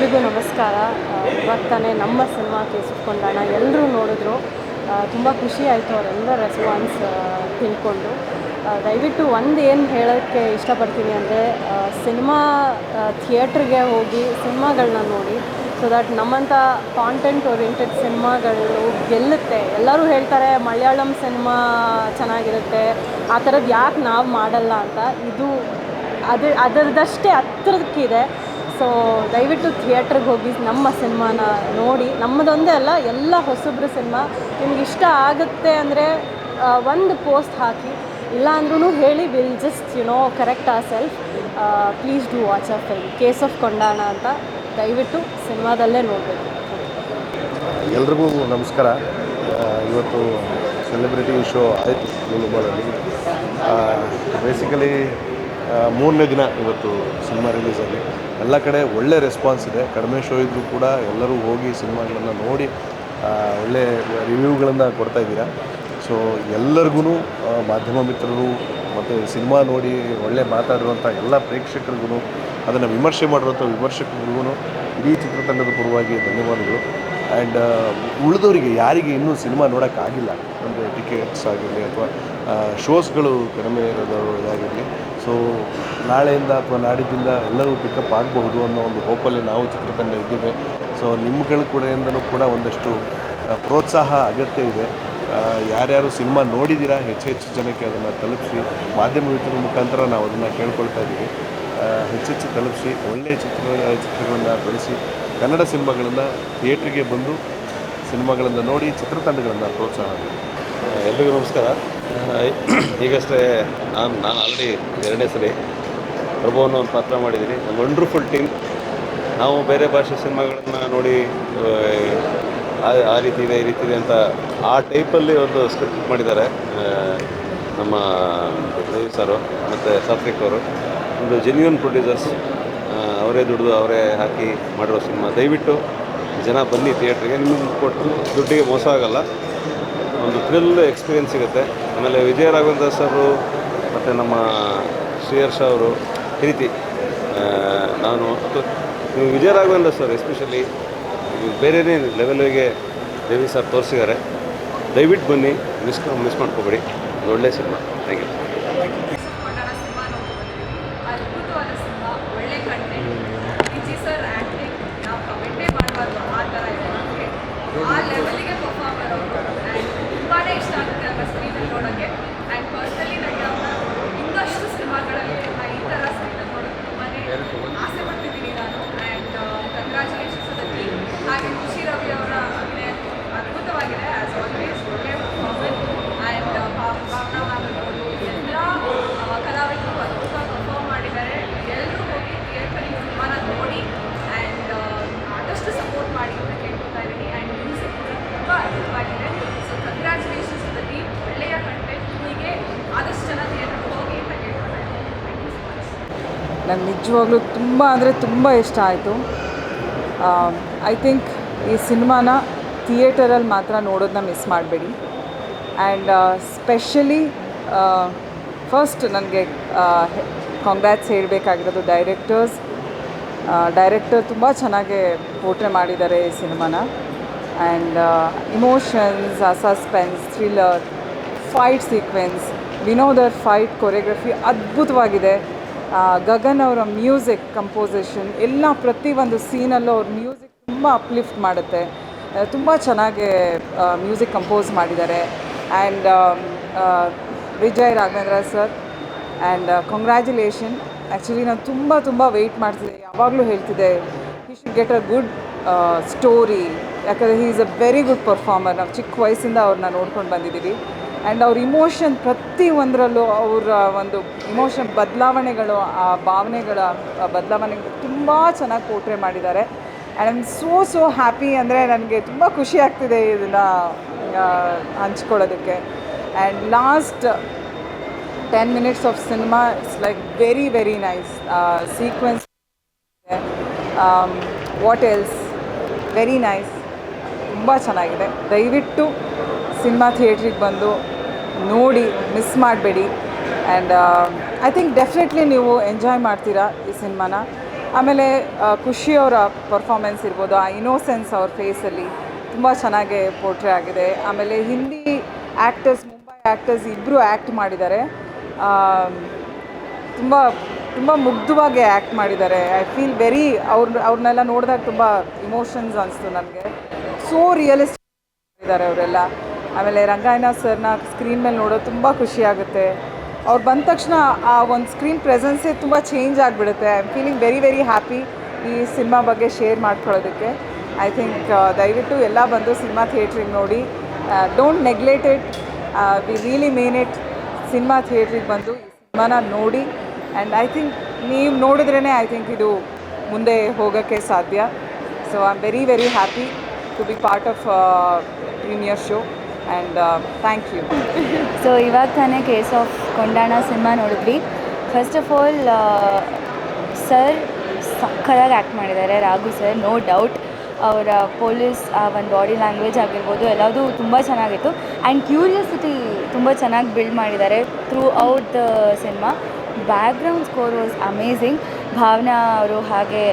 ಎಲ್ರಿಗೂ ನಮಸ್ಕಾರ. ಇವಾಗ ತಾನೇ ನಮ್ಮ ಸಿನಿಮಾ KSF ಕೊಂಡಾಣ ಎಲ್ಲರೂ ನೋಡಿದ್ರು. ತುಂಬ ಖುಷಿ ಆಯಿತು ಅವರೆಲ್ಲ ರೆಸ್ಪಾನ್ಸ್ ತಿಳ್ಕೊಂಡು. ದಯವಿಟ್ಟು ಒಂದು ಏನು ಹೇಳೋಕ್ಕೆ ಇಷ್ಟಪಡ್ತೀನಿ ಅಂದರೆ, ಸಿನಿಮಾ ಥಿಯೇಟ್ರಿಗೆ ಹೋಗಿ ಸಿನಿಮಾಗಳನ್ನ ನೋಡಿ. ಸೊ ದಟ್ ನಮ್ಮಂಥ ಕಾಂಟೆಂಟ್ ಓರಿಯೆಂಟೆಡ್ ಸಿನಿಮಾಗಳು ಗೆಲ್ಲುತ್ತೆ. ಎಲ್ಲರೂ ಹೇಳ್ತಾರೆ ಮಲಯಾಳಂ ಸಿನಿಮಾ ಚೆನ್ನಾಗಿರುತ್ತೆ, ಆ ಥರದ್ದು ಯಾಕೆ ನಾವು ಮಾಡಲ್ಲ ಅಂತ. ಇದು ಅದರದಷ್ಟೇ ಹತ್ರಕ್ಕಿದೆ. ಸೊ ದಯವಿಟ್ಟು ಥಿಯೇಟ್ರಿಗೆ ಹೋಗಿ ನಮ್ಮ ಸಿನಿಮಾನ ನೋಡಿ. ನಮ್ಮದೊಂದೇ ಅಲ್ಲ, ಎಲ್ಲ ಹೊಸಬ್ರ ಸಿನಿಮಾ ನಿಮ್ಗೆ ಇಷ್ಟ ಆಗುತ್ತೆ ಅಂದರೆ ಒಂದು ಪೋಸ್ಟ್ ಹಾಕಿ, ಇಲ್ಲ ಅಂದ್ರೂ ಹೇಳಿ. Will just correct our self. Please do watch a film KSF Kondana ಅಂತ. ದಯವಿಟ್ಟು ಸಿನಿಮಾದಲ್ಲೇ ನೋಡಬೇಕು. ಎಲ್ರಿಗೂ ನಮಸ್ಕಾರ. ಇವತ್ತು ಸೆಲೆಬ್ರಿಟಿ ಶೋ ಆಯಿತು ಗುಲ್ಬರ್ಗದಲ್ಲಿ. ಬೇಸಿಕಲಿ 3ನೇ ದಿನ ಇವತ್ತು ಸಿನಿಮಾ ರಿಲೀಸಲ್ಲಿ. ಎಲ್ಲ ಕಡೆ ಒಳ್ಳೆ ರೆಸ್ಪಾನ್ಸ್ ಇದೆ. ಕಡಿಮೆ ಶೋ ಇದ್ದರೂ ಕೂಡ ಎಲ್ಲರೂ ಹೋಗಿ ಸಿನಿಮಾಗಳನ್ನು ನೋಡಿ ಒಳ್ಳೆ ರಿವ್ಯೂಗಳನ್ನು ಕೊಡ್ತಾಯಿದ್ದೀರಾ. ಸೊ ಎಲ್ಲರಿಗೂ, ಮಾಧ್ಯಮ ಮಿತ್ರರು ಮತ್ತು ಸಿನಿಮಾ ನೋಡಿ ಒಳ್ಳೆ ಮಾತಾಡಿರುವಂಥ ಎಲ್ಲ ಪ್ರೇಕ್ಷಕರಿಗೂ, ಅದನ್ನು ವಿಮರ್ಶೆ ಮಾಡಿರುವಂಥ ವಿಮರ್ಶಕರಿಗೂ ಇಡೀ ಚಿತ್ರತಂಡದ ಪರವಾಗಿ ಧನ್ಯವಾದಗಳು. ಆ್ಯಂಡ್ ಉಳಿದವರಿಗೆ ಯಾರಿಗೆ ಇನ್ನೂ ಸಿನಿಮಾ ನೋಡೋಕ್ಕಾಗಿಲ್ಲ, ಅಂದರೆ ಟಿಕೆಟ್ಸ್ ಆಗಿರಲಿ ಅಥವಾ ಶೋಸ್ಗಳು ಕಡಿಮೆ ಇರೋದಾಗಿರಲಿ, ಸೊ ನಾಳೆಯಿಂದ ಅಥವಾ ನಾಡಿದ್ದಿಂದ ಎಲ್ಲರೂ ಪಿಕಪ್ ಆಗಬಹುದು ಅನ್ನೋ ಒಂದು ಹೋಪಲ್ಲಿ ನಾವು ಚಿತ್ರತಂಡ ಇದ್ದೀವಿ. ಸೊ ನಿಮ್ಗಳ ಕಡೆಯಿಂದಲೂ ಕೂಡ ಒಂದಷ್ಟು ಪ್ರೋತ್ಸಾಹ ಅಗತ್ಯ ಇದೆ. ಯಾರ್ಯಾರು ಸಿನಿಮಾ ನೋಡಿದ್ದೀರಾ ಹೆಚ್ಚು ಜನಕ್ಕೆ ಅದನ್ನು ತಲುಪಿಸಿ. ಮಾಧ್ಯಮ ಮಿತ್ರರ ಮುಖಾಂತರ ನಾವು ಅದನ್ನು ಕೇಳ್ಕೊಳ್ತಾ ಇದ್ದೀವಿ. ಹೆಚ್ಚೆಚ್ಚು ತಲುಪಿಸಿ, ಒಳ್ಳೆಯ ಚಿತ್ರಗಳನ್ನು ಬೆಳೆಸಿ, ಕನ್ನಡ ಸಿನಿಮಾಗಳನ್ನು ಥಿಯೇಟ್ರಿಗೆ ಬಂದು ಸಿನಿಮಾಗಳನ್ನು ನೋಡಿ ಚಿತ್ರತಂಡಗಳನ್ನು ಪ್ರೋತ್ಸಾಹ. ಎಲ್ರಿಗೂ ನಮಸ್ಕಾರ. ಈಗಷ್ಟೇ ನಾನು ಆಲ್ರೆಡಿ 2ನೇ ಸಲ ಪ್ರಭುವನ್ನು ಒಂದು ಪಾತ್ರ ಮಾಡಿದ್ದೀನಿ. ಒಂದು ವಂಡರ್ಫುಲ್ ಟೀಮ್. ನಾವು ಬೇರೆ ಭಾಷೆ ಸಿನಿಮಾಗಳನ್ನು ನೋಡಿ ಆ ರೀತಿ ಇದೆ, ಈ ರೀತಿ ಇದೆ ಅಂತ ಆ ಟೈಪಲ್ಲಿ ಒಂದು ಸ್ಕ್ರಿಪ್ಟ್ ಮಾಡಿದ್ದಾರೆ ನಮ್ಮ ದೇವಿ ಸರು ಮತ್ತು ಸಾತ್ವಿಕ್ ಅವರು. ಒಂದು ಜೆನ್ಯೂನ್ ಪ್ರೊಡ್ಯೂಸರ್ಸ್, ಅವರೇ ದುಡಿದು ಅವರೇ ಹಾಕಿ ಮಾಡಿರೋ ಸಿನಿಮಾ. ದಯವಿಟ್ಟು ಜನ ಬನ್ನಿ ಥಿಯೇಟ್ರಿಗೆ. ನಿಮಗೆ ಕೊಟ್ಟು ದುಡ್ಡಿಗೆ ಮೋಸ ಆಗೋಲ್ಲ, ಒಂದು ಥ್ರಿಲ್ ಎಕ್ಸ್ಪೀರಿಯೆನ್ಸ್ ಸಿಗುತ್ತೆ. ಆಮೇಲೆ ವಿಜಯ ರಾಘವೇಂದ್ರ ಸರು ಮತ್ತು ನಮ್ಮ ಶ್ರೀಹರ್ಷ ಅವರು ಈ ರೀತಿ ನಾನು ವಿಜಯ ರಾಘವೇಂದ್ರ ಸರ್ ಎಸ್ಪೆಷಲಿ ಬೇರೆಯೇ ಲೆವೆಲ್ಗೆ ದೇವಿ ಸರ್ ತೋರಿಸಿದ್ದಾರೆ. ದಯವಿಟ್ಟು ಬನ್ನಿ, ಮಿಸ್ ಮಾಡ್ಕೋಬೇಡಿ. ಒಳ್ಳೆಯ ಸಿನಿಮಾ. Thank you. ಅದ್ಭುತವಾದ ಸಿನಿಮಾ, ಒಳ್ಳೆ ಕಂಟೆಂಟ್. ವಿಜಯ್ ಸರ್ ಆ್ಯಕ್ಟಿಂಗ್ ನಾವು ಕಮೆಂಟೇ ಮಾಡಬಾರ್ದು, ಆ ಥರ ಇದೆ. ನಮಗೆ ಆ ಲೆವೆಲಿಗೆ ಪರ್ಫಾರ್ಮರ್ ಅವರು. ಆ್ಯಂಡ್ ತುಂಬಾ ಇಷ್ಟ ಆಗುತ್ತೆ ಅಲ್ವಾ ಸ್ಕ್ರೀನಲ್ಲಿ ನೋಡೋಕ್ಕೆ. ಆ್ಯಂಡ್ ಪರ್ಸ್ನಲಿ ನನಗೆ ಇನ್ನಷ್ಟು ಸಿನಿಮಾಗಳಲ್ಲಿ ಈ ಥರ ಸ್ಕ್ರೀನಲ್ಲಿ ನೋಡೋಕ್ಕೆ ತುಂಬಾ ಆಸೆ ಪಡ್ತಿದ್ದೀನಿ ನಾನು. ಆ್ಯಂಡ್ ಕಂಗ್ರ್ಯಾಚುಲೇಷನ್ಸ್ ಅದ ಟೀಮ್. ಹಾಗೆ ಖುಷಿ ರವಿ ಅವರ ಅಭಿನಯ ಅದ್ಭುತವಾಗಿದೆ. ಆ್ಯಸ್ ಆಲ್ವೇಸ್ ಒಳ್ಳೆಯ ಪರ್ಫಾರ್ಮೆನ್ಸ್. ಆ್ಯಂಡ್ ಭಾವನಾ ಆಗಿರ್ಬೋದು, ಎಲ್ಲ ಕಲಾವಿದರು ಅದ್ಭುತವಾಗಿ ಪರ್ಫಾರ್ಮ್ ಮಾಡಿದ್ದಾರೆ. ಎಲ್ಲರೂ ಹೋಗಿ ಥಿಯೇಟರಲ್ಲಿ ಸಿನಿಮಾನ ನೋಡಿ ಆ್ಯಂಡ್ ಆದಷ್ಟು ಸಪೋರ್ಟ್ ಮಾಡಿ ಅಂತ ಕೇಳ್ಕೊತಾ ಇದ್ದೀನಿ. ಆ್ಯಂಡ್ ಮ್ಯೂಸಿಕ್ ಕೂಡ ತುಂಬ ಅದ್ಭುತವಾಗಿದೆ. So congratulations to the team. ಒಳ್ಳೆಯ ಕಂಟೆಂಟ್, ಹೀಗೆ ಆದಷ್ಟು ಜನ ಥಿಯೇಟರ್ಗೆ ಹೋಗಿ ಅಂತ ಕೇಳ್ಕೊತಾ ಇದ್ದೀನಿ. Thank you so much. ನನಗೆ ನಿಜವಾಗ್ಲೂ ತುಂಬ ಅಂದರೆ ತುಂಬ ಇಷ್ಟ ಆಯಿತು. ಐ ಥಿಂಕ್ ಈ ಸಿನಿಮಾನ ಥಿಯೇಟರಲ್ಲಿ ಮಾತ್ರ ನೋಡೋದನ್ನ ಮಿಸ್ ಮಾಡಬೇಡಿ. ಆ್ಯಂಡ್ ಸ್ಪೆಷಲಿ ಫಸ್ಟ್ ನನಗೆ ಕಾಂಗ್ರ್ಯಾಟ್ಸ್ ಹೇಳಬೇಕಾಗಿರೋದು ಡೈರೆಕ್ಟರ್ ತುಂಬ ಚೆನ್ನಾಗಿ ಪೋರ್ಟ್ರೇ ಮಾಡಿದ್ದಾರೆ ಈ ಸಿನಿಮಾನ. And emotions, suspense, thriller, fight sequence, ವಿನೋದರ್ ಫೈಟ್ ಕೊರಿಯೋಗ್ರಫಿ ಅದ್ಭುತವಾಗಿದೆ. ಗಗನ್ ಅವರ ಮ್ಯೂಸಿಕ್ ಕಂಪೋಸಿಷನ್ ಎಲ್ಲ ಪ್ರತಿಯೊಂದು ಸೀನಲ್ಲೂ ಅವ್ರ ಮ್ಯೂಸಿಕ್ ತುಂಬ ಅಪ್ಲಿಫ್ಟ್ ಮಾಡುತ್ತೆ. ತುಂಬ ಚೆನ್ನಾಗಿ ಮ್ಯೂಸಿಕ್ ಕಂಪೋಸ್ ಮಾಡಿದ್ದಾರೆ. And Vijay Raghavendra sir, and congratulation. Actually ನಾನು ತುಂಬ ವೆಯ್ಟ್ ಮಾಡ್ತಿದ್ದೆ, ಯಾವಾಗಲೂ ಹೇಳ್ತಿದ್ದೆ he should get a good story. ಯಾಕಂದರೆ he is a very good performer. ನಾವು ಚಿಕ್ಕ ವಯಸ್ಸಿಂದ ಅವ್ರನ್ನ ನೋಡ್ಕೊಂಡು ಬಂದಿದ್ದೀವಿ. ಆ್ಯಂಡ್ ಅವ್ರ ಇಮೋಷನ್ ಪ್ರತಿಯೊಂದರಲ್ಲೂ ಅವರ ಒಂದು ಇಮೋಷನ್ ಬದಲಾವಣೆಗಳು, ಆ ಭಾವನೆಗಳ ಬದಲಾವಣೆಗಳು ತುಂಬ ಚೆನ್ನಾಗಿ ಪೋರ್ಟ್ರೇ ಮಾಡಿದ್ದಾರೆ. And I am so happy. ಅಂದರೆ ನನಗೆ ತುಂಬ ಖುಷಿ ಆಗ್ತಿದೆ ಇದನ್ನು ಹಂಚ್ಕೊಳ್ಳೋದಕ್ಕೆ. And last 10 minutes of cinema it's like very nice sequence. What else, very nice, ತುಂಬ ಚೆನ್ನಾಗಿದೆ. ದಯವಿಟ್ಟು ಸಿನಿಮಾ ಥಿಯೇಟ್ರಿಗೆ ಬಂದು ನೋಡಿ, ಮಿಸ್ ಮಾಡಬೇಡಿ. ಆ್ಯಂಡ್ ಐ ಥಿಂಕ್ ಡೆಫಿನೆಟ್ಲಿ ನೀವು ಎಂಜಾಯ್ ಮಾಡ್ತೀರಾ ಈ ಸಿನಿಮಾನ. ಆಮೇಲೆ ಖುಷಿಯವರ ಪರ್ಫಾಮೆನ್ಸ್ ಇರ್ಬೋದು, ಆ ಇನೋಸೆನ್ಸ್ ಅವ್ರ ಫೇಸಲ್ಲಿ ತುಂಬ ಚೆನ್ನಾಗಿ ಪೋರ್ಟ್ರೇ ಆಗಿದೆ. ಆಮೇಲೆ ಹಿಂದಿ ಆ್ಯಕ್ಟರ್ಸ್, ಮುಂಬೈ ಆ್ಯಕ್ಟರ್ಸ್ ಇಬ್ಬರು ಆ್ಯಕ್ಟ್ ಮಾಡಿದ್ದಾರೆ. ತುಂಬ ತುಂಬ ಮುಗ್ಧವಾಗಿ ಆ್ಯಕ್ಟ್ ಮಾಡಿದ್ದಾರೆ. ಐ ಫೀಲ್ ವೆರಿ ಅವ್ರನ್ನೆಲ್ಲ ನೋಡಿದಾಗ ತುಂಬ ಇಮೋಷನ್ಸ್ ಅನಿಸ್ತು ನನಗೆ. ಸೋ ರಿಯಲಿಸ್ಟಿಕ್ ಇದ್ದಾರೆ ಅವರೆಲ್ಲ. ಆಮೇಲೆ ರಂಗಾಯಣ ಸರ್ನ ಸ್ಕ್ರೀನ್ ಮೇಲೆ ನೋಡೋದು ತುಂಬ ಖುಷಿಯಾಗುತ್ತೆ. ಅವ್ರು ಬಂದ ತಕ್ಷಣ ಆ ಒಂದು ಸ್ಕ್ರೀನ್ ಪ್ರೆಸೆನ್ಸೇ ತುಂಬ ಚೇಂಜ್ ಆಗಿಬಿಡುತ್ತೆ. I am feeling very very happy ಈ ಸಿನಿಮಾ ಬಗ್ಗೆ ಶೇರ್ ಮಾಡ್ಕೊಳ್ಳೋದಕ್ಕೆ. ಐ ಥಿಂಕ್ ದಯವಿಟ್ಟು ಎಲ್ಲ ಬಂದು ಸಿನಿಮಾ ಥಿಯೇಟ್ರಿಗೆ ನೋಡಿ. Don't neglect it. We really main it. Cinema ಥಿಯೇಟ್ರಿಗೆ ಬಂದು ಈ ಸಿನಿಮಾನ ನೋಡಿ. ಆ್ಯಂಡ್ ಐ ಥಿಂಕ್ ನೀವು ನೋಡಿದ್ರೇ ಐ ಥಿಂಕ್ ಇದು ಮುಂದೆ ಹೋಗೋಕ್ಕೆ ಸಾಧ್ಯ. So I am very very happy to be part of premiere show and thank you. So ಇವಾಗ ತಾನೇ ಕೇಸ್ ಆಫ್ ಕೊಂಡಾಣ ಸಿನಿಮಾ ನೋಡಿದ್ವಿ. ಫಸ್ಟ್ ಆಫ್ ಆಲ್ ಸರ್ ಸಕ್ಕತ್ತಾಗಿ ಆ್ಯಕ್ಟ್ ಮಾಡಿದ್ದಾರೆ, ರಾಘು ಸರ್, ನೋ ಡೌಟ್. ಅವರ ಪೊಲೀಸ್ ಆ ಒಂದು ಬಾಡಿ ಲ್ಯಾಂಗ್ವೇಜ್ ಆಗಿರ್ಬೋದು ಎಲ್ಲದೂ ತುಂಬ ಚೆನ್ನಾಗಿತ್ತು. ಆ್ಯಂಡ್ ಕ್ಯೂರಿಯಾಸಿಟಿ ತುಂಬ ಚೆನ್ನಾಗಿ ಬಿಲ್ಡ್ ಮಾಡಿದ್ದಾರೆ through out the cinema. Background score was amazing. Bhavana ಅವರು ಹಾಗೆ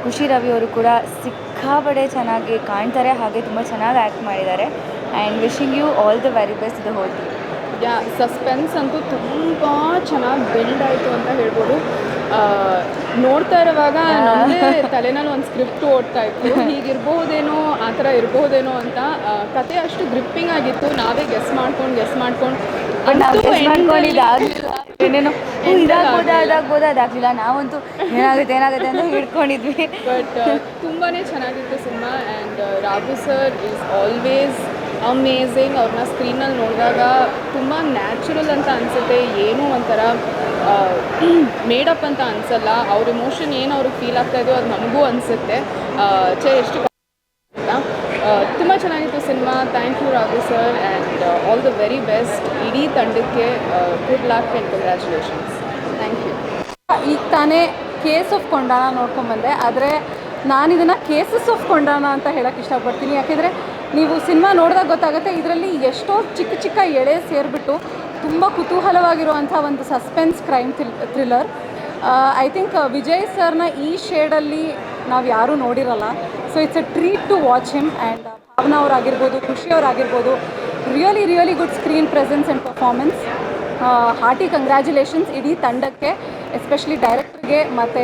ಖುಷಿ ರವಿ ಅವರು ಕೂಡ ಸಿಕ್ಕಾಪಟ್ಟೆ ಚೆನ್ನಾಗಿ ಕಾಣ್ತಾರೆ, ಹಾಗೆ ತುಂಬ ಚೆನ್ನಾಗಿ ಆ್ಯಕ್ಟ್ ಮಾಡಿದ್ದಾರೆ. And wishing you all the very best the whole team. Suspense ಅಂತೂ ತುಂಬ ಚೆನ್ನಾಗಿ ಬಿಲ್ಡ್ ಆಯಿತು ಅಂತ ಹೇಳ್ಬೋದು. ನೋಡ್ತಾ ಇರುವಾಗ ನಮ್ಮದೇ ತಲೆನಲ್ಲಿ ಒಂದು ಸ್ಕ್ರಿಪ್ಟ್ ಓಡ್ತಾ ಇತ್ತು, ಹೀಗಿರ್ಬೋದೇನೋ ಆ ಥರ ಇರ್ಬೋದೇನೋ ಅಂತ. ಕತೆ ಅಷ್ಟು ಗ್ರಿಪ್ಪಿಂಗ್ ಆಗಿತ್ತು. ನಾವೇ ಗೆಸ್ ಮಾಡ್ಕೊಂಡು ಏನೇನೋ ಇದಾಗ್ಬೋದು ಅದಾಗಲಿಲ್ಲ. ನಾವಂತೂ ಏನಾಗುತ್ತೆ ಅಂತ ಹಿಡ್ಕೊಂಡಿದ್ವಿ. ಬಟ್ ತುಂಬಾ ಚೆನ್ನಾಗಿತ್ತು cinema. And Raghu sir is always amazing. ಅವ್ರನ್ನ ಸ್ಕ್ರೀನಲ್ಲಿ ನೋಡಿದಾಗ ತುಂಬ ನ್ಯಾಚುರಲ್ ಅಂತ ಅನಿಸುತ್ತೆ, ಏನೂ ಒಂಥರ ಮೇಡಪ್ ಅಂತ ಅನಿಸಲ್ಲ. ಅವ್ರ ಇಮೋಷನ್ ಏನು ಅವ್ರಿಗೆ ಫೀಲ್ ಆಗ್ತಾ ಇದೆಯೋ ಅದು ನಮಗೂ ಅನಿಸುತ್ತೆ. ಎಷ್ಟು ತುಂಬ ಚೆನ್ನಾಗಿತ್ತು ಸಿನಿಮಾ. Thank you Raghu sir and all the very best ಇಡೀ ತಂಡಕ್ಕೆ. Good luck and congratulations. Thank you. ಈಗ ತಾನೇ ಕೇಸ್ ಆಫ್ ಕೊಂಡಾಣ ನೋಡ್ಕೊಂಬಂದೆ, ಆದರೆ ನಾನಿದನ್ನು ಕೇಸಸ್ ಆಫ್ ಕೊಂಡಾಣ ಅಂತ ಹೇಳೋಕ್ಕೆ ಇಷ್ಟಪಡ್ತೀನಿ. ಯಾಕೆಂದರೆ ನೀವು ಸಿನಿಮಾ ನೋಡಿದಾಗ ಗೊತ್ತಾಗುತ್ತೆ, ಇದರಲ್ಲಿ ಎಷ್ಟೋ ಚಿಕ್ಕ ಚಿಕ್ಕ ಎಳೆ ಸೇರಿಬಿಟ್ಟು ತುಂಬ ಕುತೂಹಲವಾಗಿರುವಂಥ ಒಂದು suspense crime thriller. I think Vijay ಸರ್ನ ಈ ಶೇಡಲ್ಲಿ ನಾವು ಯಾರೂ ನೋಡಿರಲ್ಲ. So it's a treat to watch him. And Bhavana ಅವರಾಗಿರ್ಬೋದು, ಖುಷಿ ಅವರಾಗಿರ್ಬೋದು, really good screen presence and performance. Hearty congratulations ಇಡೀ ತಂಡಕ್ಕೆ, ಎಸ್ಪೆಷಲಿ ಡೈರೆಕ್ಟ್ರಿಗೆ ಮತ್ತು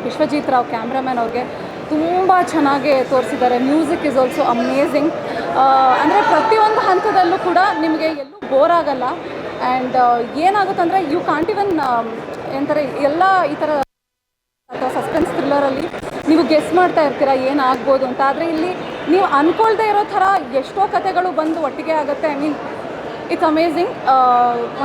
ವಿಶ್ವಜಿತ್ ರಾವ್ ಕ್ಯಾಮ್ರಾಮ್ಯಾನ್ ಅವ್ರಿಗೆ. ತುಂಬ ಚೆನ್ನಾಗಿ ತೋರಿಸಿದ್ದಾರೆ. Music is also amazing. ಅಂದರೆ ಪ್ರತಿಯೊಂದು ಹಂತದಲ್ಲೂ ಕೂಡ ನಿಮಗೆ ಎಲ್ಲೂ ಬೋರ್ ಆಗಲ್ಲ. ಆ್ಯಂಡ್ ಏನಾಗುತ್ತಂದರೆ ಯು ಕಾಂಟ್ ಇವನ್ ಏನಂತಾರೆ ಎಲ್ಲ ಈ ಥರ ಅಥವಾ ಸಸ್ಪೆನ್ಸ್ ಥ್ರಿಲ್ಲರಲ್ಲಿ ನೀವು ಗೆಸ್ ಮಾಡ್ತಾ ಇರ್ತೀರ ಏನಾಗ್ಬೋದು ಅಂತ. ಆದರೆ ಇಲ್ಲಿ ನೀವು ಅಂದ್ಕೊಳ್ದೇ ಇರೋ ಥರ ಎಷ್ಟೋ ಕಥೆಗಳು ಬಂದು ಒಟ್ಟಿಗೆ ಆಗುತ್ತೆ. I mean it's amazing.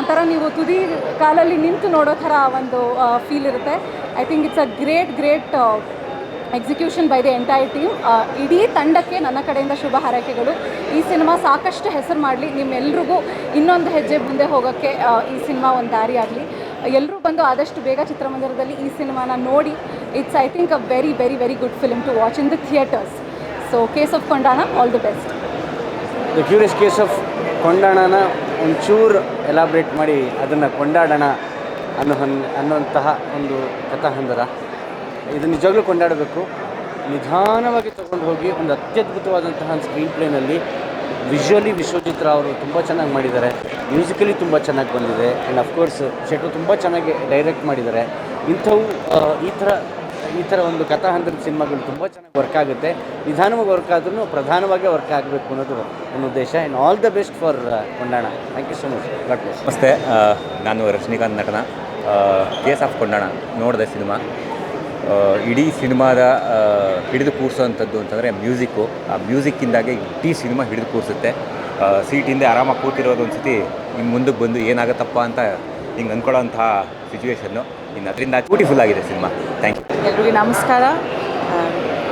ಒಂಥರ ನೀವು ತುದಿ ಕಾಲಲ್ಲಿ ನಿಂತು ನೋಡೋ ಥರ ಒಂದು ಫೀಲ್ ಇರುತ್ತೆ. I think it's a great execution by the entire team. ಇಡೀ ತಂಡಕ್ಕೆ ನನ್ನ ಕಡೆಯಿಂದ ಶುಭ ಹಾರೈಕೆಗಳು. ಈ ಸಿನಿಮಾ ಸಾಕಷ್ಟು ಹೆಸರು ಮಾಡಲಿ, ನಿಮ್ಮೆಲ್ರಿಗೂ ಇನ್ನೊಂದು ಹೆಜ್ಜೆ ಮುಂದೆ ಹೋಗೋಕ್ಕೆ ಈ ಸಿನಿಮಾ ಒಂದು ದಾರಿ ಆಗಲಿ. ಎಲ್ಲರೂ ಬಂದು ಆದಷ್ಟು ಬೇಗ ಚಿತ್ರಮಂದಿರದಲ್ಲಿ ಈ ಸಿನಿಮಾನ ನೋಡಿ. It's I think a very good film to watch in the theaters. So case of Kondana, all the best. The curious case of ಕೊಂಡಾಣನ ಒಂಚೂರು ಎಲಾಬ್ರೇಟ್ ಮಾಡಿ ಅದನ್ನು ಕೊಂಡಾಡೋಣ ಅನ್ನುವಂತಹ ಒಂದು ಕಥಾಹಂದರ. ಇದು ನಿಜವಾಗ್ಲೂ ಕೊಂಡಾಡಬೇಕು. ನಿಧಾನವಾಗಿ ತಗೊಂಡು ಹೋಗಿ ಒಂದು ಅತ್ಯದ್ಭುತವಾದಂತಹ ಸ್ಕ್ರೀನ್ ಪ್ಲೇನಲ್ಲಿ ವಿಜುವಲಿ ವಿಶ್ವಜಿತ್ ರಾವ್ ಅವರು ತುಂಬ ಚೆನ್ನಾಗಿ ಮಾಡಿದ್ದಾರೆ. ಮ್ಯೂಸಿಕಲಿ ತುಂಬ ಚೆನ್ನಾಗಿ ಬಂದಿದೆ. ಆ್ಯಂಡ್ ಅಫ್ಕೋರ್ಸ್ ಶೆಟ್ರು ತುಂಬ ಚೆನ್ನಾಗಿ ಡೈರೆಕ್ಟ್ ಮಾಡಿದ್ದಾರೆ. ಇಂಥವು ಈ ಥರ ಒಂದು ಕಥಾಹಂತರದ ಸಿನಿಮಾಗಳು ತುಂಬ ಚೆನ್ನಾಗಿ ವರ್ಕ್ ಆಗುತ್ತೆ. ನಿಧಾನವಾಗಿ ವರ್ಕ್ ಆದ್ರೂ ಪ್ರಧಾನವಾಗಿ ವರ್ಕ್ ಆಗಬೇಕು ಅನ್ನೋದು ನನ್ನ ಉದ್ದೇಶ. And all the best for Kondana. Thank you so much. God bless. ನಮಸ್ತೆ, ನಾನು ರಜನಿಕಾಂತ್ ನಟನ. ಕೇಸ್ ಆಫ್ ಕೊಂಡಾಣ ನೋಡಿದೆ ಸಿನಿಮಾ. ಇಡೀ ಸಿನಿಮಾದ ಹಿಡಿದು ಕೂರಿಸೋವಂಥದ್ದು ಅಂತಂದರೆ ಮ್ಯೂಸಿಕ್ಕು. ಆ ಮ್ಯೂಸಿಕ್ಕಿಂದಾಗೆ ಇಡೀ ಸಿನಿಮಾ ಹಿಡಿದು ಕೂರಿಸುತ್ತೆ. ಸೀಟಿಂದ ಆರಾಮಾಗಿ ಕೂತಿರೋದು ಒಂದು ಸತಿ ಹಿಂಗೆ ಮುಂದಕ್ಕೆ ಬಂದು ಏನಾಗುತ್ತಪ್ಪ ಅಂತ ಹಿಂಗೆ ಅಂದ್ಕೊಳ್ಳೋಂಥ ಸಿಚುವೇಶನ್ನು. ಇನ್ನು ಅದರಿಂದ ಬ್ಯೂಟಿಫುಲ್ ಆಗಿದೆ ಸಿನಿಮಾ. Thank you. ಎಲ್ರಿಗೂ ನಮಸ್ಕಾರ.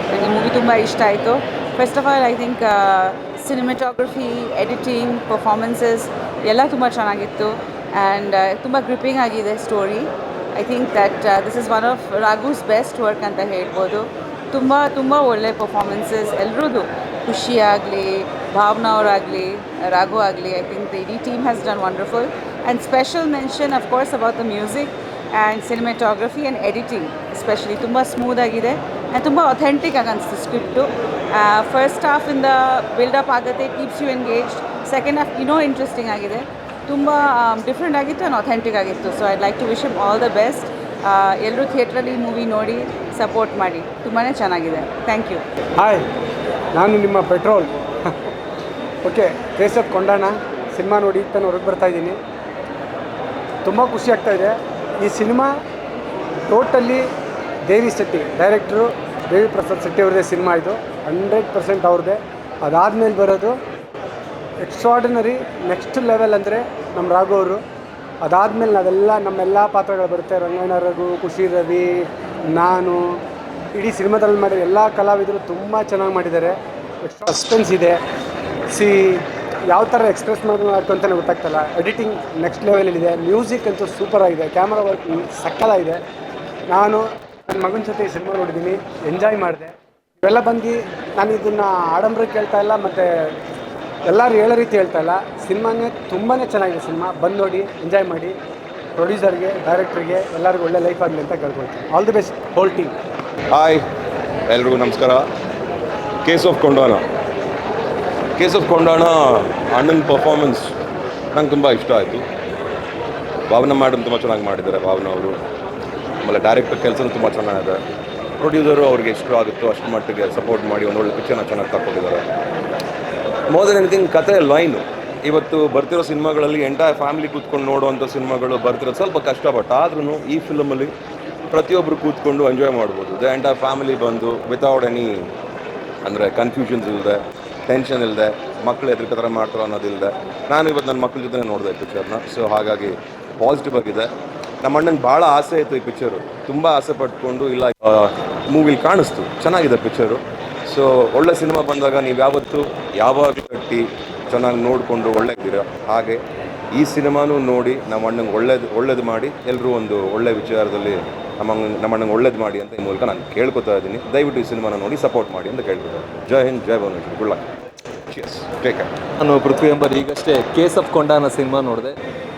ನನಗೆ ಮೂವಿ ತುಂಬ ಇಷ್ಟ ಆಯಿತು. First of all I think cinematography, editing, performances ಎಲ್ಲ ತುಂಬ ಚೆನ್ನಾಗಿತ್ತು. ಆ್ಯಂಡ್ ತುಂಬ ಗ್ರಿಪ್ಪಿಂಗ್ ಆಗಿದೆ story. I think that this is one of Raghu's best work ಅಂತ ಹೇಳ್ಬೋದು. ತುಂಬ ಒಳ್ಳೆ ಪರ್ಫಾರ್ಮೆನ್ಸಸ್ ಎಲ್ಲರದ್ದು. ಖುಷಿ ಆಗಲಿ, ಭಾವನಾ ಅವರಾಗಲಿ, ರಾಘು ಆಗಲಿ, ಐ ಥಿಂಕ್ ದ ಇಡೀ team has done wonderful. And special mention of course about the music and cinematography and editing, especially ತುಂಬ ಸ್ಮೂದಾಗಿದೆ ಆ್ಯಂಡ್ ತುಂಬ ಅಥೆಂಟಿಕ್ ಆಗಿ ಅನಿಸ್ತು ಸ್ಕ್ರಿಪ್ಟು. ಫಸ್ಟ್ ಹಾಫಿಂದ ಬಿಲ್ಡಪ್ ಆಗುತ್ತೆ, keeps you engaged. Second half ಇನ್ನೂ ಇಂಟ್ರೆಸ್ಟಿಂಗ್ ಆಗಿದೆ, ತುಂಬ ಡಿಫ್ರೆಂಟ್ ಆಗಿತ್ತು ಆ್ಯಂಡ್ ಅಥೆಂಟಿಕ್ ಆಗಿತ್ತು. So I'd like to wish him all the best. ಎಲ್ಲರೂ ಥಿಯೇಟ್ರಲ್ಲಿ ಮೂವಿ ನೋಡಿ ಸಪೋರ್ಟ್ ಮಾಡಿ, ತುಂಬಾ ಚೆನ್ನಾಗಿದೆ. Thank you. ಹಾಯ್, ನಾನು ನಿಮ್ಮ petrol. Okay, case of Kondana cinema ನೋಡಿ ತಾನು ಹೊರಗೆ ಬರ್ತಾಯಿದ್ದೀನಿ. ತುಂಬ ಖುಷಿ ಆಗ್ತಾಯಿದೆ. ಈ ಸಿನಿಮಾ ಟೋಟಲಿ ದೇವಿ ಶೆಟ್ಟಿ ಡೈರೆಕ್ಟ್ರು, ದೇವಿ ಪ್ರಸಾದ್ ಶೆಟ್ಟಿ ಅವ್ರದ್ದೇ ಸಿನಿಮಾ ಇದು. 100% ಅವ್ರದ್ದೇ. ಅದಾದಮೇಲೆ ಬರೋದು ಎಕ್ಸ್ಟ್ರಾರ್ಡಿನರಿ ನೆಕ್ಸ್ಟ್ ಲೆವೆಲ್ ಅಂದರೆ ನಮ್ಮ ರಾಘು ಅವರು. ಅದಾದಮೇಲೆ ನಮ್ಮೆಲ್ಲ ಪಾತ್ರಗಳು ಬರುತ್ತೆ. ರಂಗಣ್ಣ ರಘು, ಖುಷಿ ರವಿ, ನಾನು, ಇಡೀ ಸಿನಿಮಾದಲ್ಲಿ ಮಾಡಿರೋ ಎಲ್ಲ ಕಲಾವಿದರು ತುಂಬ ಚೆನ್ನಾಗಿ ಮಾಡಿದ್ದಾರೆ. ಎಕ್ಸ್ಟ್ರಾ ಸಸ್ಪೆನ್ಸ್ ಇದೆ. ಯಾವ ಥರ ಎಕ್ಸ್ಪ್ರೆಸ್ ಮಾಡಬೇಕು ಅಂತಲೇ ಗೊತ್ತಾಗ್ತಲ್ಲ. ಎಡಿಟಿಂಗ್ ನೆಕ್ಸ್ಟ್ ಲೆವೆಲಲ್ಲಿದೆ. ಮ್ಯೂಸಿಕ್ ಅಂತೂ ಸೂಪರಾಗಿದೆ. ಕ್ಯಾಮ್ರಾ ವರ್ಕ್ ಸಕ್ಕತ್ತಾಗಿದೆ. ನಾನು ನನ್ನ ಮಗನ ಜೊತೆ ಈ ಸಿನಿಮಾ ನೋಡಿದ್ದೀನಿ, ಎಂಜಾಯ್ ಮಾಡಿದೆ. ಇವೆಲ್ಲ ಬಂದು ನಾನು ಇದನ್ನು ಆಡಂಬರಕ್ಕೆ ಹೇಳ್ತಾ ಇಲ್ಲ ಮತ್ತು ಎಲ್ಲರೂ ಹೇಳೋ ರೀತಿ ಹೇಳ್ತಾ ಇಲ್ಲ. ಸಿನಿಮಾನೇ ತುಂಬಾ ಚೆನ್ನಾಗಿದೆ. ಸಿನಿಮಾ ಬಂದು ನೋಡಿ, ಎಂಜಾಯ್ ಮಾಡಿ. ಪ್ರೊಡ್ಯೂಸರ್ಗೆ, ಡೈರೆಕ್ಟ್ರಿಗೆ ಎಲ್ಲರಿಗೂ ಒಳ್ಳೆ ಲೈಫ್ ಆಗಲಿ ಅಂತ ಕೇಳ್ಕೊಳ್ತೀನಿ. All the best whole team. Hi ಎಲ್ರಿಗೂ ನಮಸ್ಕಾರ. ಕೇಸ್ ಆಫ್ ಕೊಂಡಾಣ ಅಣ್ಣನ ಪರ್ಫಾರ್ಮೆನ್ಸ್ ನಂಗೆ ತುಂಬ ಇಷ್ಟ ಆಯಿತು. ಭಾವನಾ ಮೇಡಮ್ ತುಂಬ ಚೆನ್ನಾಗಿ ಮಾಡಿದ್ದಾರೆ. ಭಾವನಾ ಅವರು ಆಮೇಲೆ ಡೈರೆಕ್ಟರ್ ಕೆಲಸನೂ ತುಂಬ ಚೆನ್ನಾಗಿದೆ. ಪ್ರೊಡ್ಯೂಸರು ಅವ್ರಿಗೆ ಎಷ್ಟು ಆಗುತ್ತೋ ಅಷ್ಟು ಮಟ್ಟಿಗೆ ಸಪೋರ್ಟ್ ಮಾಡಿ ಒಂದೊಳ್ಳೆ ಪಿಕ್ಚರ್ನ ಚೆನ್ನಾಗಿ ತಗೊಂಡಿದ್ದಾರೆ. ಮೋರ್ ದೆನ್ ಎನಿಥಿಂಗ್ ಕತೆ ಲೈನು. ಇವತ್ತು ಬರ್ತಿರೋ ಸಿನಿಮಾಗಳಲ್ಲಿ ಎಂಟೈರ್ ಫ್ಯಾಮಿಲಿ ಕೂತ್ಕೊಂಡು ನೋಡುವಂಥ ಸಿನಿಮಾಗಳು ಬರ್ತಿರೋದು ಸ್ವಲ್ಪ ಕಷ್ಟಪಟ್ಟು, ಆದ್ರೂ ಈ ಫಿಲಮಲ್ಲಿ ಪ್ರತಿಯೊಬ್ಬರು ಕೂತ್ಕೊಂಡು ಎಂಜಾಯ್ ಮಾಡ್ಬೋದು. ದ ಎಂಟೈರ್ ಫ್ಯಾಮಿಲಿ ಬಂದು ವಿತೌಟ್ ಎನಿ ಅಂದರೆ ಕನ್ಫ್ಯೂಷನ್ಸ್ ಇಲ್ಲದೆ, ಟೆನ್ಷನ್ ಇಲ್ಲದೆ, ಮಕ್ಕಳು ಎದುರು ಥರ ಮಾಡ್ತಾರೋ ಅನ್ನೋದಿಲ್ಲದೆ ನಾನು ಇವತ್ತು ನನ್ನ ಮಕ್ಕಳ ಜೊತೆ ನೋಡಿದೆ ಈ ಪಿಕ್ಚರ್ನ. ಸೊ ಹಾಗಾಗಿ ಪಾಸಿಟಿವ್ ಆಗಿದೆ. ನಮ್ಮ ಅಣ್ಣನಿಗೆ ಭಾಳ ಆಸೆ ಇತ್ತು ಈ ಪಿಕ್ಚರು, ತುಂಬ ಆಸೆ ಪಟ್ಕೊಂಡು ಇಲ್ಲ ಮೂವಿಲಿ ಕಾಣಿಸ್ತು ಚೆನ್ನಾಗಿದೆ ಪಿಕ್ಚರು. ಸೊ ಒಳ್ಳೆ ಸಿನಿಮಾ ಬಂದಾಗ ನೀವು ಯಾವಾಗಲೂ ಕಟ್ಟಿ ಚೆನ್ನಾಗಿ ನೋಡಿಕೊಂಡು ಒಳ್ಳೆದಿರ. ಹಾಗೆ ಈ ಸಿನಿಮಾನೂ ನೋಡಿ ನಮ್ಮ ಅಣ್ಣಂಗೆ ಒಳ್ಳೇದು ಮಾಡಿ, ಎಲ್ಲರೂ ಒಂದು ಒಳ್ಳೆ ವಿಚಾರದಲ್ಲಿ ನಮ್ಮ ಅಣ್ಣಂಗೆ ಒಳ್ಳೇದು ಮಾಡಿ ಅಂತ ಈ ಮೂಲಕ ನಾನು ಕೇಳ್ಕೊತಾ ಇದ್ದೀನಿ. ದಯವಿಟ್ಟು ಈ ಸಿನಿಮಾನ ನೋಡಿ ಸಪೋರ್ಟ್ ಮಾಡಿ ಅಂತ ಕೇಳ್ಕೊತಾ ಇದ್ದೀನಿ. Jai Hind, Jai Bhuvaneshwari. Good luck. Cheers. Take care. ನಾನು ಪೃಥ್ವಿ ಎಂಬರ್ ಈಗಷ್ಟೇ ಕೇಸ್ ಆಫ್ ಕೊಂಡಾಣ ಸಿನಿಮಾ ನೋಡಿದೆ.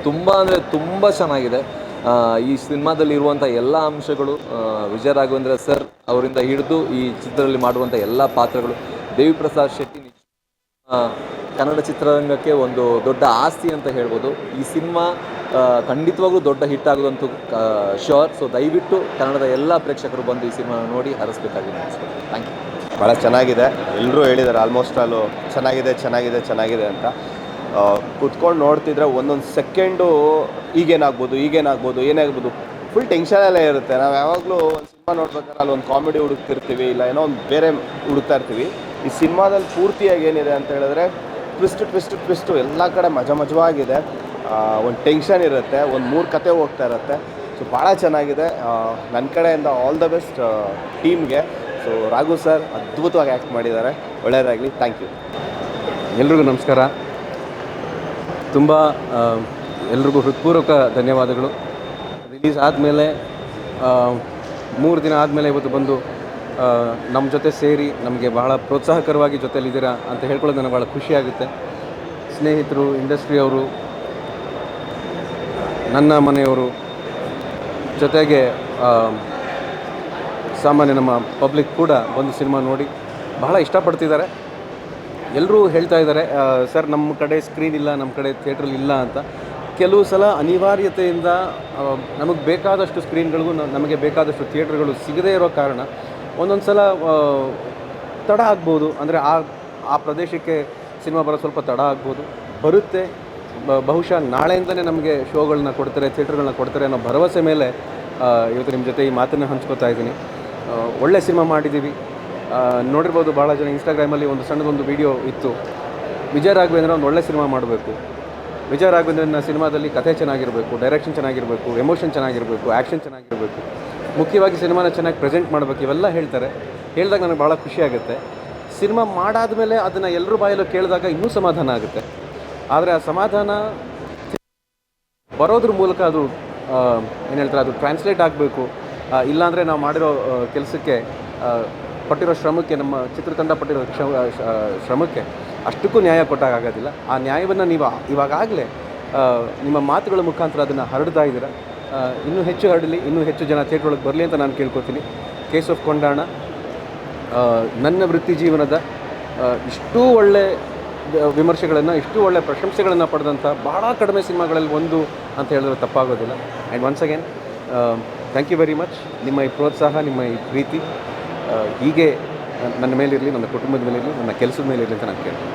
ತುಂಬ ಅಂದರೆ ತುಂಬ ಚೆನ್ನಾಗಿದೆ. ಈ ಸಿನಿಮಾದಲ್ಲಿರುವಂಥ ಎಲ್ಲ ಅಂಶಗಳು, ವಿಜಯ ರಾಘವೇಂದ್ರ ಸರ್ ಅವರಿಂದ ಹಿಡಿದು ಈ ಚಿತ್ರದಲ್ಲಿ ಮಾಡುವಂಥ ಎಲ್ಲ ಪಾತ್ರಗಳು, ದೇವಿ ಪ್ರಸಾದ್ ಶೆಟ್ಟಿ ಕನ್ನಡ ಚಿತ್ರರಂಗಕ್ಕೆ ಒಂದು ದೊಡ್ಡ ಆಸ್ತಿ ಅಂತ ಹೇಳ್ಬೋದು. ಈ ಸಿನಿಮಾ ಖಂಡಿತವಾಗ್ಲೂ ದೊಡ್ಡ ಹಿಟ್ ಆಗೋದಂತೂ ಶ್ಯೂರ್. ಸೊ ದಯವಿಟ್ಟು ಕನ್ನಡದ ಎಲ್ಲ ಪ್ರೇಕ್ಷಕರು ಬಂದು ಈ ಸಿನಿಮಾ ನೋಡಿ ಹರಿಸ್ಬೇಕಾಗಿ ಅನಿಸ್ಬೋದು. Thank you. ಭಾಳ ಚೆನ್ನಾಗಿದೆ. ಎಲ್ಲರೂ ಹೇಳಿದ್ದಾರೆ ಆಲ್ಮೋಸ್ಟ್ ಆಲು ಚೆನ್ನಾಗಿದೆ ಅಂತ. ಕುತ್ಕೊಂಡು ನೋಡ್ತಿದ್ರೆ ಒಂದೊಂದು ಸೆಕೆಂಡು ಈಗೇನಾಗ್ಬೋದು ಏನಾಗ್ಬೋದು ಫುಲ್ ಟೆನ್ಷನಲ್ಲೇ ಇರುತ್ತೆ. ನಾವು ಯಾವಾಗಲೂ ಒಂದು ಸಿನಿಮಾ ನೋಡ್ಬೇಕಾದ್ರೆ ಅಲ್ಲಿ ಒಂದು ಕಾಮಿಡಿ ಹುಡುಕ್ತಿರ್ತೀವಿ, ಇಲ್ಲ ಏನೋ ಒಂದು ಬೇರೆ ಹುಡುಕ್ತಾ ಇರ್ತೀವಿ. ಈ ಸಿನಿಮಾದಲ್ಲಿ ಪೂರ್ತಿಯಾಗಿ ಏನಿದೆ ಅಂತ ಹೇಳಿದ್ರೆ ಟ್ವಿಸ್ಟು ಎಲ್ಲ ಕಡೆ ಮಜವಾಗಿದೆ. ಒಂದು ಟೆನ್ಷನ್ ಇರುತ್ತೆ, ಒಂದು 3 ಕತೆ ಹೋಗ್ತಾ ಇರುತ್ತೆ. ಸೊ ಭಾಳ ಚೆನ್ನಾಗಿದೆ. ನನ್ನ ಕಡೆಯಿಂದ ಆಲ್ ದ ಬೆಸ್ಟ್ ಟೀಮ್ಗೆ. ಸೊ ರಾಘು ಸರ್ ಅದ್ಭುತವಾಗಿ ಆ್ಯಕ್ಟ್ ಮಾಡಿದ್ದಾರೆ. ಒಳ್ಳೆಯದಾಗಲಿ. Thank you. ಎಲ್ರಿಗೂ ನಮಸ್ಕಾರ. ತುಂಬ ಎಲ್ರಿಗೂ ಹೃತ್ಪೂರ್ವಕ ಧನ್ಯವಾದಗಳು. ರಿಲೀಸ್ ಆದಮೇಲೆ 3 ದಿನ ಆದಮೇಲೆ ಇವತ್ತು ಬಂದು ನಮ್ಮ ಜೊತೆ ಸೇರಿ ನಮಗೆ ಬಹಳ ಪ್ರೋತ್ಸಾಹಕರವಾಗಿ ಜೊತೆಯಲ್ಲಿದ್ದೀರಾ ಅಂತ ಹೇಳ್ಕೊಳ್ಳೋದು ನನಗೆ ಭಾಳ ಖುಷಿಯಾಗುತ್ತೆ. ಸ್ನೇಹಿತರು, ಇಂಡಸ್ಟ್ರಿಯವರು, ನನ್ನ ಮನೆಯವರು, ಜೊತೆಗೆ ಸಾಮಾನ್ಯ ನಮ್ಮ ಪಬ್ಲಿಕ್ ಕೂಡ ಬಂದು ಸಿನಿಮಾ ನೋಡಿ ಬಹಳ ಇಷ್ಟಪಡ್ತಿದ್ದಾರೆ. ಎಲ್ಲರೂ ಹೇಳ್ತಾ ಇದ್ದಾರೆ, ಸರ್ ನಮ್ಮ ಕಡೆ ಸ್ಕ್ರೀನ್ ಇಲ್ಲ, ನಮ್ಮ ಕಡೆ ಥಿಯೇಟ್ರಲ್ಲಿ ಇಲ್ಲ ಅಂತ. ಕೆಲವು ಸಲ ಅನಿವಾರ್ಯತೆಯಿಂದ ನಮಗೆ ಬೇಕಾದಷ್ಟು ಸ್ಕ್ರೀನ್ಗಳಿಗೂ ನಮಗೆ ಬೇಕಾದಷ್ಟು ಥಿಯೇಟ್ರ್ಗಳು ಸಿಗದೇ ಇರೋ ಕಾರಣ ಒಂದೊಂದು ಸಲ ತಡ ಆಗ್ಬೋದು. ಅಂದರೆ ಆ ಪ್ರದೇಶಕ್ಕೆ ಸಿನಿಮಾ ಬರೋ ಸ್ವಲ್ಪ ತಡ ಆಗ್ಬೋದು. ಬರುತ್ತೆ, ಬಹುಶಃ ನಾಳೆಯಿಂದಲೇ ನಮಗೆ ಶೋಗಳನ್ನ ಕೊಡ್ತಾರೆ, ಥಿಯೇಟ್ರ್ಗಳನ್ನ ಕೊಡ್ತಾರೆ ಅನ್ನೋ ಭರವಸೆ ಮೇಲೆ ಇವತ್ತು ನಿಮ್ಮ ಜೊತೆ ಈ ಮಾತನ್ನು ಹಂಚ್ಕೋತಾ ಇದ್ದೀನಿ. ಒಳ್ಳೆ ಸಿನಿಮಾ ಮಾಡಿದ್ದೀವಿ. ನೋಡಿರ್ಬೋದು, ಭಾಳ ಜನ ಇನ್ಸ್ಟಾಗ್ರಾಮಲ್ಲಿ ಒಂದು ಸಣ್ಣದೊಂದು ವಿಡಿಯೋ ಇತ್ತು, ವಿಜಯ ರಾಘವೇಂದ್ರ ಒಂದು ಒಳ್ಳೆ ಸಿನಿಮಾ ಮಾಡಬೇಕು, ವಿಜಯ ರಾಘವೇಂದ್ರನ ಸಿನಿಮಾದಲ್ಲಿ ಕಥೆ ಚೆನ್ನಾಗಿರಬೇಕು, ಡೈರೆಕ್ಷನ್ ಚೆನ್ನಾಗಿರಬೇಕು, ಎಮೋಷನ್ ಚೆನ್ನಾಗಿರಬೇಕು, ಆ್ಯಕ್ಷನ್ ಚೆನ್ನಾಗಿರಬೇಕು, ಮುಖ್ಯವಾಗಿ ಸಿನಿಮಾನ ಚೆನ್ನಾಗಿ ಪ್ರೆಸೆಂಟ್ ಮಾಡಬೇಕು, ಇವೆಲ್ಲ ಹೇಳ್ತಾರೆ. ಹೇಳಿದಾಗ ನನಗೆ ಭಾಳ ಖುಷಿಯಾಗುತ್ತೆ. ಸಿನಿಮಾ ಮಾಡಾದಮೇಲೆ ಅದನ್ನು ಎಲ್ಲರೂ ಬಾಯಲ್ಲೂ ಕೇಳಿದಾಗ ಇನ್ನೂ ಸಮಾಧಾನ ಆಗುತ್ತೆ. ಆದರೆ ಆ ಸಮಾಧಾನ ಬರೋದ್ರ ಮೂಲಕ ಅದು ಏನು ಹೇಳ್ತಾರೆ, ಅದು ಟ್ರಾನ್ಸ್ಲೇಟ್ ಆಗಬೇಕು. ಇಲ್ಲಾಂದರೆ ನಾವು ಮಾಡಿರೋ ಕೆಲಸಕ್ಕೆ ಪಟ್ಟಿರೋ ಶ್ರಮಕ್ಕೆ, ನಮ್ಮ ಚಿತ್ರತಂಡ ಪಟ್ಟಿರೋ ಶ್ರಮಕ್ಕೆ ಅಷ್ಟಕ್ಕೂ ನ್ಯಾಯ ಕೊಟ್ಟಾಗೋದಿಲ್ಲ. ಆ ನ್ಯಾಯವನ್ನು ನೀವು ಇವಾಗಲೇ ನಿಮ್ಮ ಮಾತುಗಳ ಮುಖಾಂತರ ಅದನ್ನು ಹರಡ್ತಾ ಇದ್ದೀರಾ. ಇನ್ನೂ ಹೆಚ್ಚು ಹರಡಲಿ, ಇನ್ನೂ ಹೆಚ್ಚು ಜನ ಥಿಯೇಟ್ರ್ ಒಳಗೆ ಬರಲಿ ಅಂತ ನಾನು ಕೇಳ್ಕೊತೀನಿ. ಕೇಸ್ ಆಫ್ ಕೊಂಡಾಣ ನನ್ನ ವೃತ್ತಿ ಜೀವನದ ಇಷ್ಟೂ ಒಳ್ಳೆ ವಿಮರ್ಶೆಗಳನ್ನು, ಇಷ್ಟು ಒಳ್ಳೆ ಪ್ರಶಂಸೆಗಳನ್ನು ಪಡೆದಂಥ ಭಾಳ ಕಡಿಮೆ ಸಿನಿಮಾಗಳಲ್ಲಿ ಒಂದು ಅಂತ ಹೇಳಿದ್ರೆ ತಪ್ಪಾಗೋದಿಲ್ಲ. And once again thank you very much. ನಿಮ್ಮ ಈ ಪ್ರೋತ್ಸಾಹ, ನಿಮ್ಮ ಈ ಪ್ರೀತಿ ಹೀಗೆ ನನ್ನ ಮೇಲಿರಲಿ, ನನ್ನ ಕುಟುಂಬದ ಮೇಲಿರಲಿ, ನನ್ನ ಕೆಲಸದ ಮೇಲಿರಲಿ ಅಂತ ನಾನು ಕೇಳ್ತೀನಿ.